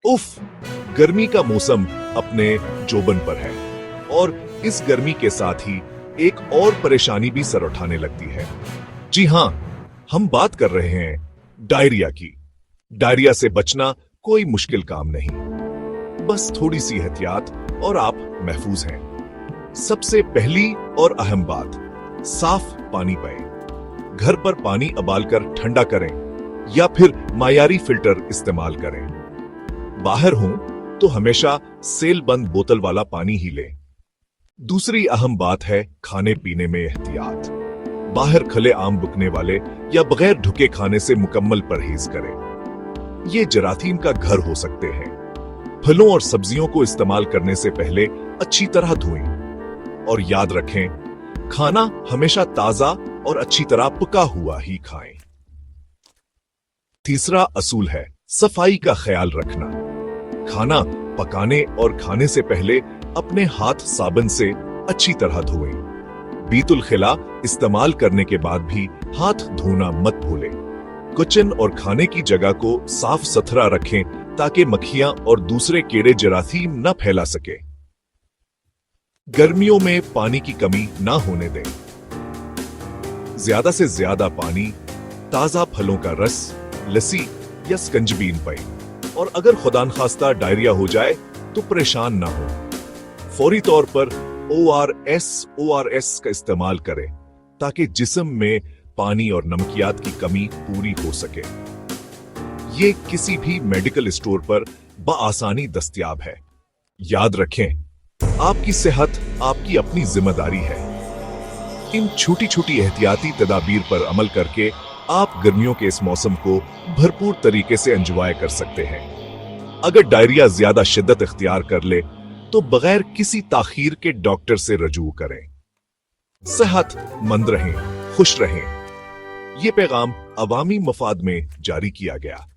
उफ, गर्मी का मौसम अपने जोबन पर है और इस गर्मी के साथ ही एक और परेशानी भी सर उठाने लगती है। जी हां, हम बात कर रहे हैं डायरिया की। डायरिया से बचना कोई मुश्किल काम नहीं, बस थोड़ी सी एहतियात और आप महफूज हैं। सबसे पहली और अहम बात, साफ पानी पिएं। घर पर पानी उबालकर ठंडा करें या फिर मायारी फिल्टर इस्तेमाल करें। बाहर हों तो हमेशा सेल बंद बोतल वाला पानी ही लें। दूसरी अहम बात है खाने पीने में एहतियात। बाहर खुले आम बिकने वाले या बगैर ढके खाने से मुकम्मल परहेज करें। ये जराथीम का घर हो सकते हैं। फलों और सब्जियों को इस्तेमाल करने से पहले अच्छी तरह धोएं और याद रखें, खाना हमेशा ताजा और अच्छी तरह पका हुआ ही खाएं। तीसरा असूल है सफाई का ख्याल रखना। खाना पकाने और खाने से पहले अपने हाथ साबुन से अच्छी तरह धोएं। बीतुल खिला इस्तेमाल करने के बाद भी हाथ धोना मत भूलें। किचन और खाने की जगह को साफ सुथरा रखें ताकि मक्खियां और दूसरे कीड़े जरासीम न फैला सके। गर्मियों में पानी की कमी ना होने दें। ज्यादा से ज्यादा पानी, ताजा फलों का रस, लस्सी या स्कंजबीन पिएं। और अगर खुदान खास्ता डायरिया हो जाए तो परेशान ना हो। फौरी तौर पर ORS का इस्तेमाल करें ताकि जिस्म में पानी और नमकियात की कमी पूरी हो सके। ये किसी भी मेडिकल स्टोर पर बआसानी दस्तयाब है। याद रखें, आपकी सेहत आपकी अपनी जिम्मेदारी है। इन छोटी छोटी एहतियाती तदाबीर पर अमल करके आप गर्मियों के इस मौसम को भरपूर तरीके से एंजॉय कर सकते हैं। अगर डायरिया ज्यादा शिद्दत इख्तियार कर ले तो बगैर किसी ताखीर के डॉक्टर से रजू करें। सेहतमंद रहें, खुश रहें। ये पैगाम अवामी मफाद में जारी किया गया।